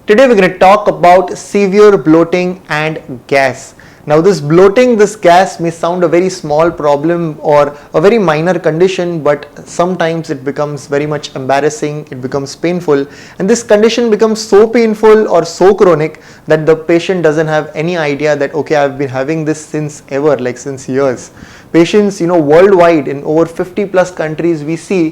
Today we're going to talk about severe bloating and gas. Now this bloating, this gas may sound a very small problem or a very minor condition, but sometimes it becomes very much embarrassing, it becomes painful, and this condition becomes so painful or so chronic that the patient doesn't have any idea that okay, I've been having this since ever, like since years. Patients, worldwide in over 50 plus countries, we see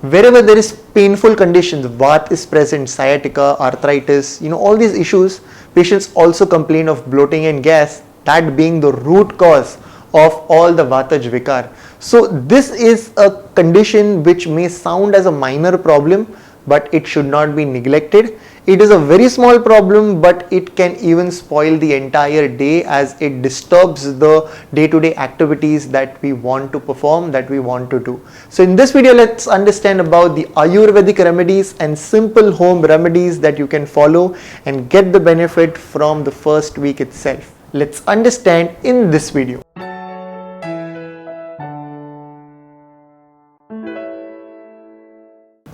wherever there is painful conditions, Vat is present, sciatica, arthritis, all these issues, patients also complain of bloating and gas, that being the root cause of all the Vataj Vikar. So this is a condition which may sound as a minor problem, but it should not be neglected. It is a very small problem, but it can even spoil the entire day as it disturbs the day-to-day activities that we want to perform, that we want to do. So in this video, let's understand about the Ayurvedic remedies and simple home remedies that you can follow and get the benefit from the first week itself. Let's understand in this video.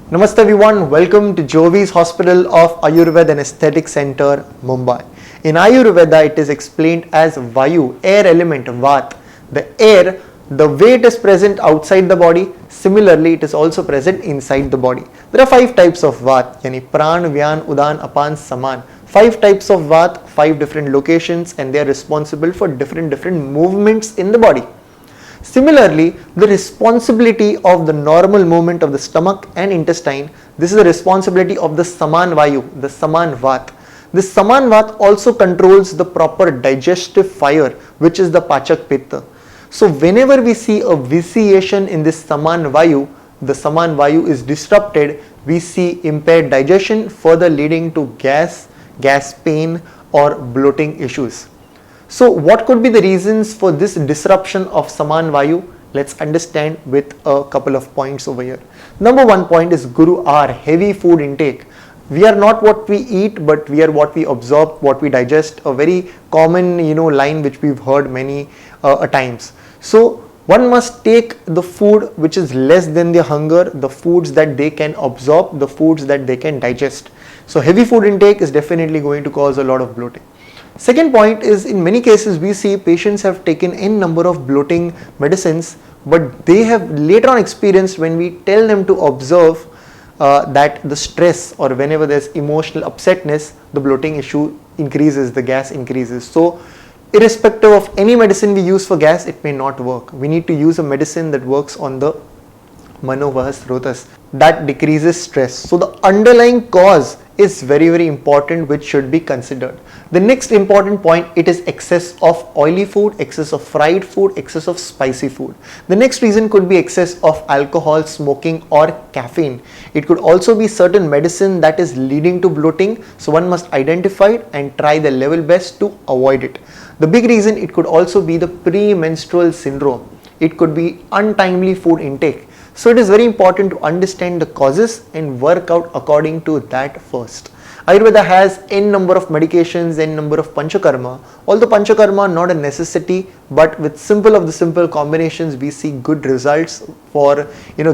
Namaste everyone, welcome to Jovi's Hospital of Ayurveda and Aesthetic Center, Mumbai. In Ayurveda, it is explained as Vayu, air element, Vat. The air, the way it is present outside the body, similarly it is also present inside the body. There are 5 types of Vat, yani Pran, Vyan, Udan, Apan, Saman. 5 types of Vat, 5 different locations, and they are responsible for different movements in the body. Similarly, the responsibility of the normal movement of the stomach and intestine, this is the responsibility of the Saman Vayu, the Saman Vat. This Saman Vat also controls the proper digestive fire, which is the Pachak Pitta. So whenever we see a vitiation in this Saman Vayu, the Saman Vayu is disrupted, we see impaired digestion, further leading to gas pain or bloating issues. So what could be the reasons for this disruption of Saman Vayu? Let's understand with a couple of points over here. Number 1 point is Guru R, heavy food intake. We are not what we eat, but we are what we absorb, what we digest. A very common line which we've heard many times. So one must take the food which is less than their hunger, the foods that they can absorb, the foods that they can digest. So heavy food intake is definitely going to cause a lot of bloating. Second point is, in many cases we see patients have taken n number of bloating medicines, but they have later on experienced when we tell them to observe that the stress or whenever there's emotional upsetness, the bloating issue increases, the gas increases. So irrespective of any medicine we use for gas, it may not work. We need to use a medicine that works on the Manovahasrotas, that decreases stress. So the underlying cause is very important, which should be considered. The next important point, it is excess of oily food, excess of fried food, excess of spicy food. The next reason could be excess of alcohol, smoking or caffeine. It could also be certain medicine that is leading to bloating, so one must identify it and try the level best to avoid it. The big reason, it could also be the premenstrual syndrome. It could be untimely food intake. So it is very important to understand the causes and work out according to that first. Ayurveda has n number of medications, n number of panchakarma. Although panchakarma not a necessity, but with simple combinations we see good results for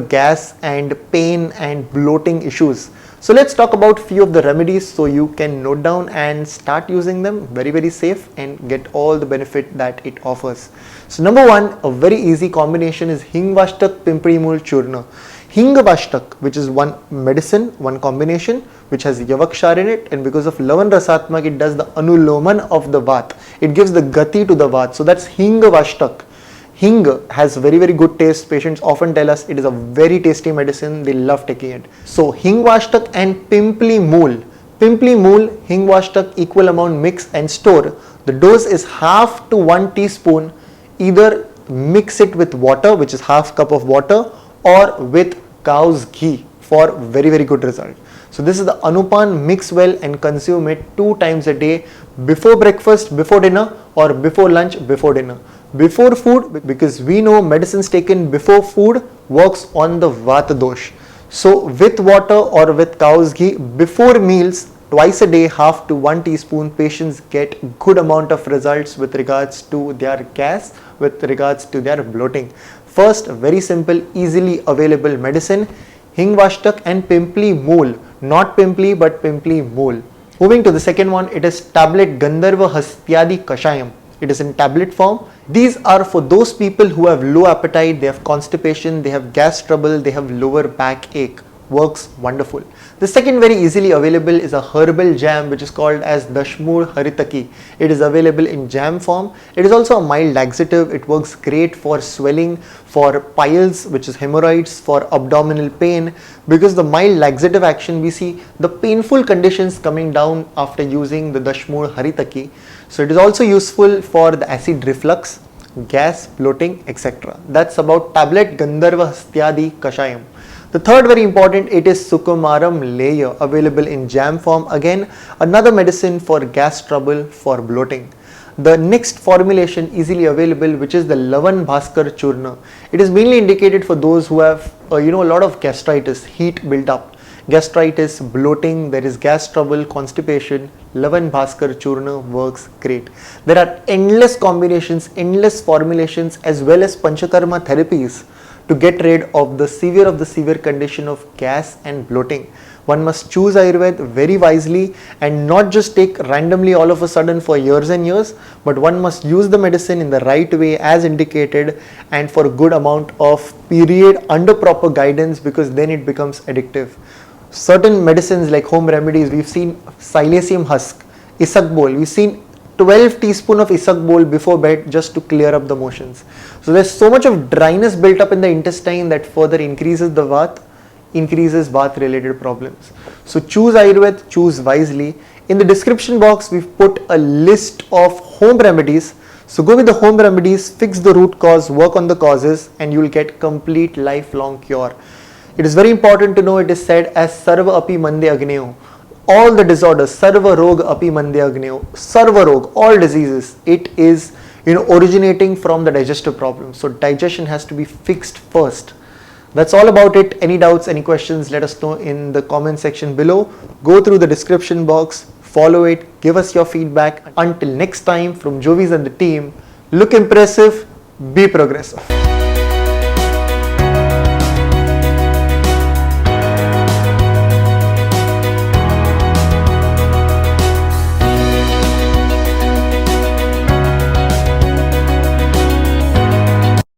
gas and pain and bloating issues. So let's talk about few of the remedies so you can note down and start using them. Very safe and get all the benefit that it offers. So number 1, a very easy combination is Hingvashtak Pimpri Mool Churna. Hingvashtak, which is one medicine, one combination which has Yavakshar in it, and because of Lavan Rasatmak it does the Anuloman of the Vat. It gives the Gati to the Vat. So that's Hingvashtak. Hing has very good taste. Patients often tell us it is a very tasty medicine. They love taking it. So Hingvashtak and Pimpli Mool. Pimpli Mool, Hingvashtak equal amount mix and store. The dose is half to 1 teaspoon. Either mix it with water, which is half cup of water, or with cow's ghee for very good result. So this is the Anupan. Mix well and consume it 2 times a day, before breakfast, before dinner, or before lunch, before dinner. Before food, because we know medicines taken before food works on the Vata dosh. So with water or with cow's ghee before meals, twice a day, half to 1 teaspoon, patients get good amount of results with regards to their gas, with regards to their bloating. First, very simple, easily available medicine, Hingvashtak and Pimpli Mool, not Pimpli but Pimpli Mool. Moving to the second one, it is tablet Gandharva Hastyadi Kashayam. It is in tablet form. These are for those people who have low appetite, they have constipation, they have gas trouble, they have lower back ache. Works wonderful. The second very easily available is a herbal jam which is called as Dashmur Haritaki. It is available in jam form. It is also a mild laxative. It works great for swelling, for piles which is hemorrhoids, for abdominal pain. Because the mild laxative action, we see the painful conditions coming down after using the Dashmur Haritaki. So it is also useful for the acid reflux, gas, bloating, etc. That's about tablet Gandharva Hastyadi Kashayam. The third very important, it is Sukumaram layer, available in jam form. Again, another medicine for gas trouble, for bloating. The next formulation easily available, which is the Lavan Bhaskar Churna. It is mainly indicated for those who have a lot of gastritis, heat built up. Gastritis, bloating, there is gas trouble, constipation. Lavan Bhaskar Churna works great. There are endless combinations, endless formulations, as well as Panchakarma therapies to get rid of the severe condition of gas and bloating. One must choose Ayurveda very wisely and not just take randomly all of a sudden for years and years, but one must use the medicine in the right way as indicated and for a good amount of period under proper guidance, because then it becomes addictive. Certain medicines like home remedies, we've seen silesium husk, isabgol, we've seen 12 teaspoons of isabgol before bed just to clear up the motions. So there's so much of dryness built up in the intestine that further increases the Vata, increases Vata related problems. So choose Ayurveda, choose wisely. In the description box, we've put a list of home remedies. So go with the home remedies, fix the root cause, work on the causes, and you will get complete lifelong cure. It is very important to know it is said as Sarva Api Mande Agneyo. All the disorders, Sarva Rog Api Mande Agneyo, Sarva Rog, all diseases, it is originating from the digestive problem. So digestion has to be fixed first. That's all about it. Any doubts, any questions, let us know in the comment section below. Go through the description box, follow it, give us your feedback. Until next time, from Jovis and the team, look impressive, be progressive.